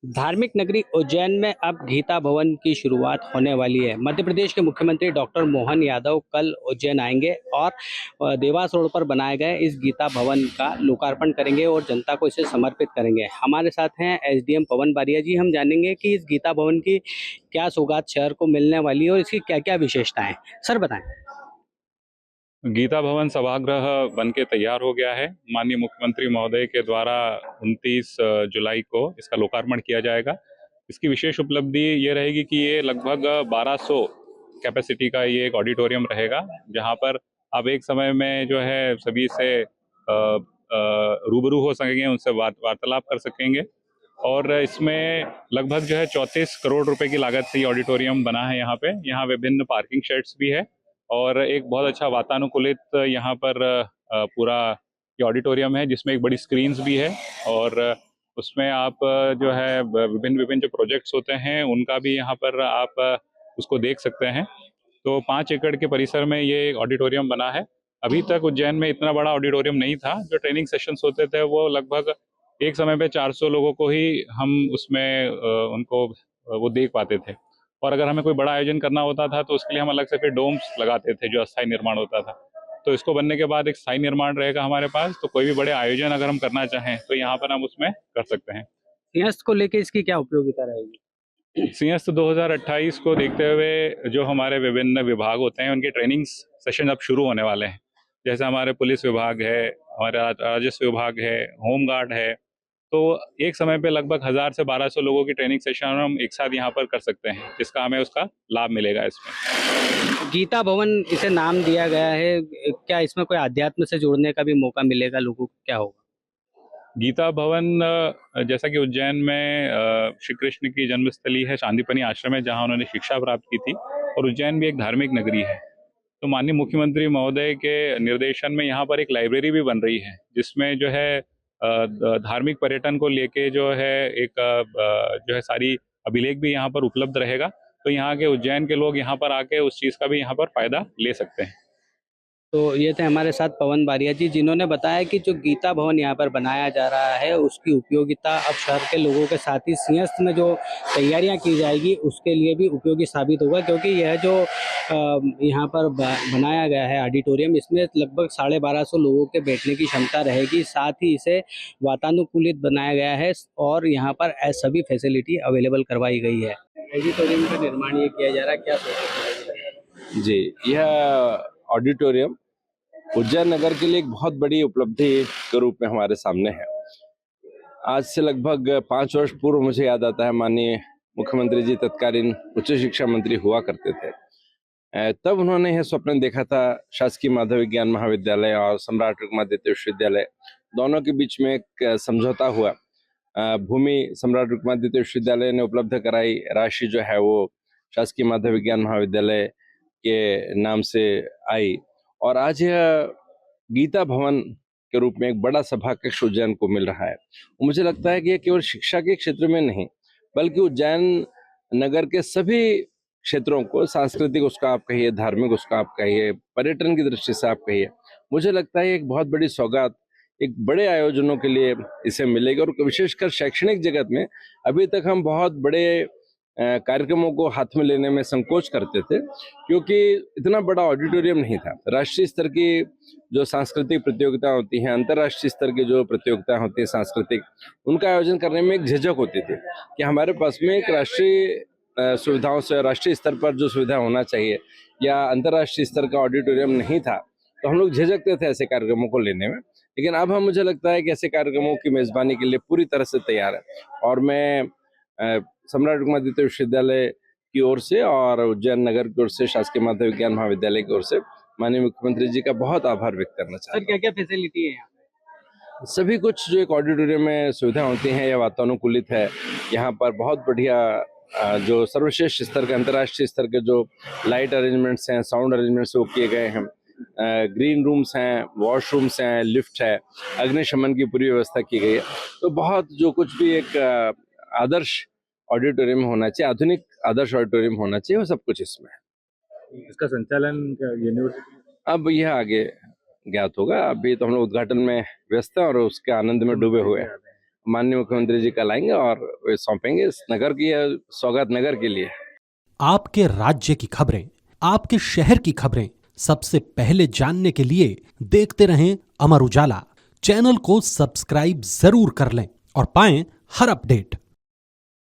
धार्मिक नगरी उज्जैन में अब गीता भवन की शुरुआत होने वाली है। मध्य प्रदेश के मुख्यमंत्री डॉक्टर मोहन यादव कल उज्जैन आएंगे और देवास रोड पर बनाए गए इस गीता भवन का लोकार्पण करेंगे और जनता को इसे समर्पित करेंगे। हमारे साथ हैं एसडीएम पवन बारिया जी। हम जानेंगे कि इस गीता भवन की क्या सौगात शहर को मिलने वाली है और इसकी क्या क्या विशेषताएं। सर बताएं। गीता भवन सभागृह बन के तैयार हो गया है। माननीय मुख्यमंत्री महोदय के द्वारा 29 जुलाई को इसका लोकार्पण किया जाएगा। इसकी विशेष उपलब्धि ये रहेगी कि ये लगभग 1200 कैपेसिटी का ये एक ऑडिटोरियम रहेगा, जहां पर आप एक समय में जो है सभी से रूबरू हो सकेंगे, उनसे वार्तालाप कर सकेंगे। और इसमें लगभग जो है 34 करोड़ रुपए की लागत से ये ऑडिटोरियम बना है। यहाँ विभिन्न पार्किंग शेड्स भी है और एक बहुत अच्छा वातानुकूलित यहाँ पर पूरा ये ऑडिटोरियम है, जिसमें एक बड़ी स्क्रीन्स भी है और उसमें आप जो है विभिन्न विभिन्न जो प्रोजेक्ट्स होते हैं उनका भी यहाँ पर आप उसको देख सकते हैं। तो 5 एकड़ के परिसर में ये ऑडिटोरियम बना है। अभी तक उज्जैन में इतना बड़ा ऑडिटोरियम नहीं था। जो ट्रेनिंग सेशंस होते थे वो लगभग एक समय पे 400 लोगों को ही हम उसमें उनको वो देख पाते थे। और अगर हमें कोई बड़ा आयोजन करना होता था तो उसके लिए हम अलग से फिर डोम्स लगाते थे, जो अस्थायी निर्माण होता था। तो इसको बनने के बाद एक स्थायी निर्माण रहेगा हमारे पास, तो कोई भी बड़े आयोजन अगर हम करना चाहें तो यहाँ पर हम उसमें कर सकते हैं। सिंहस्थ को लेकर इसकी क्या उपयोगिता रहेगी? सिंहस्थ 2028 को देखते हुए जो हमारे विभिन्न विभाग होते हैं उनके ट्रेनिंग सेशन अब शुरू होने वाले हैं। जैसे हमारे पुलिस विभाग है, हमारा राजस्व विभाग है, होम गार्ड है। तो एक समय पे लगभग 1000 से 1200 लोगों की ट्रेनिंग सेशन हम एक साथ यहाँ पर कर सकते हैं, जिसका हमें उसका लाभ मिलेगा। इसमें गीता भवन इसे नाम दिया गया है, क्या इसमें कोई आध्यात्म से जुड़ने का भी मौका मिलेगा लोगों को, क्या होगा? गीता भवन जैसा कि उज्जैन में श्री कृष्ण की जन्मस्थली है, शांतिपनी आश्रम है, जहाँ उन्होंने शिक्षा प्राप्त की थी। और उज्जैन भी एक धार्मिक नगरी है। तो माननीय मुख्यमंत्री महोदय के निर्देशन में यहाँ पर एक लाइब्रेरी भी बन रही है, जिसमें जो है धार्मिक पर्यटन को लेके जो है एक जो है सारी अभिलेख भी यहाँ पर उपलब्ध रहेगा। तो यहाँ के उज्जैन के लोग यहाँ पर आके उस चीज़ का भी यहाँ पर फायदा ले सकते हैं। तो ये थे हमारे साथ पवन बारिया जी, जिन्होंने बताया कि जो गीता भवन यहाँ पर बनाया जा रहा है उसकी उपयोगिता अब शहर के लोगों के साथ ही सिंहस्थ में जो तैयारियां की जाएगी उसके लिए भी उपयोगी साबित होगा, क्योंकि यह जो यहाँ पर बनाया गया है ऑडिटोरियम, इसमें लगभग 1250 लोगों के बैठने की क्षमता रहेगी। साथ ही इसे वातानुकूलित बनाया गया है और यहाँ पर सभी फैसिलिटी अवेलेबल करवाई गई है। ऑडिटोरियम का निर्माण ये किया जा रहा है, क्या सोच? जी, यह ऑडिटोरियम उज्जैन नगर के लिए एक बहुत बड़ी उपलब्धि के रूप में हमारे सामने है। आज से लगभग 5 वर्ष पूर्व मुझे याद आता है, माननीय मुख्यमंत्री जी तत्कालीन उच्च शिक्षा मंत्री हुआ करते थे। तब उन्होंने यह स्वप्न देखा था, शासकीय माधव विज्ञान महाविद्यालय और सम्राट रुक्मादित्य विश्वविद्यालय दोनों के बीच में एक समझौता हुआ। भूमि सम्राट रुक्मादित्य विश्वविद्यालय ने उपलब्ध कराई, राशि जो है वो शासकीय माधव विज्ञान महाविद्यालय के नाम से आई और आज यह गीता भवन के रूप में एक बड़ा सभा कक्ष उज्जैन को मिल रहा है। मुझे लगता है कि यह केवल शिक्षा के क्षेत्र में नहीं, बल्कि उज्जैन नगर के सभी क्षेत्रों को, सांस्कृतिक उसका आप कहिए, धार्मिक उसका आप कहिए, पर्यटन की दृष्टि से आप कहिए, मुझे लगता है एक बहुत बड़ी सौगात एक बड़े आयोजनों के लिए इसे मिलेगी। और विशेषकर शैक्षणिक जगत में अभी तक हम बहुत बड़े कार्यक्रमों को हाथ में लेने में संकोच करते थे, क्योंकि इतना बड़ा ऑडिटोरियम नहीं था। राष्ट्रीय स्तर की जो सांस्कृतिक प्रतियोगिता होती हैं, अंतर्राष्ट्रीय स्तर की जो प्रतियोगिता होती है सांस्कृतिक, उनका आयोजन करने में एक झिझक होती थी कि हमारे पास में एक राष्ट्रीय सुविधाओं से, राष्ट्रीय स्तर पर जो सुविधा होना चाहिए या अंतर्राष्ट्रीय स्तर का ऑडिटोरियम नहीं था, तो हम लोग झिझकते थे ऐसे कार्यक्रमों को लेने में। लेकिन अब हम, मुझे लगता है कि ऐसे कार्यक्रमों की मेजबानी के लिए पूरी तरह से तैयार है और मैं सम्राट रुक्मादित्य विश्वविद्यालय की ओर से और उज्जैन नगर की ओर से, शासकीय माधव विज्ञान महाविद्यालय की ओर से माननीय मुख्यमंत्री जी का बहुत आभार व्यक्त करना चाहता हूँ। सर, क्या क्या फैसिलिटी है यहाँ? सभी कुछ जो एक ऑडिटोरियम में सुविधा होती हैं यह वातानुकूलित है। यहाँ पर बहुत बढ़िया जो सर्वश्रेष्ठ स्तर के, अंतर्राष्ट्रीय स्तर के जो लाइट अरेंजमेंट्स हैं, साउंड अरेंजमेंट्स वो किए गए हैं। ग्रीन रूम्स हैं, वॉशरूम्स हैं, लिफ्ट है, अग्निशमन की पूरी व्यवस्था की गई है। तो बहुत जो कुछ भी एक आदर्श ऑडिटोरियम होना चाहिए, आधुनिक आदर्श ऑडिटोरियम होना चाहिए, वो सब कुछ इसमें है। इसका संचालन यूनिवर्सिटी अब यह आगे ज्ञात होगा। अभी तो हम लोग उद्घाटन में व्यस्त हैं और उसके आनंद में डूबे हुए हैं। माननीय मुख्यमंत्री जी कल आएंगे और वे सौंपेंगे इस नगर की, सौगात नगर के लिए। आपके राज्य की खबरें, आपके शहर की खबरें सबसे पहले जानने के लिए देखते रहें अमर उजाला। चैनल को सब्सक्राइब जरूर कर लें और पाएं हर अपडेट।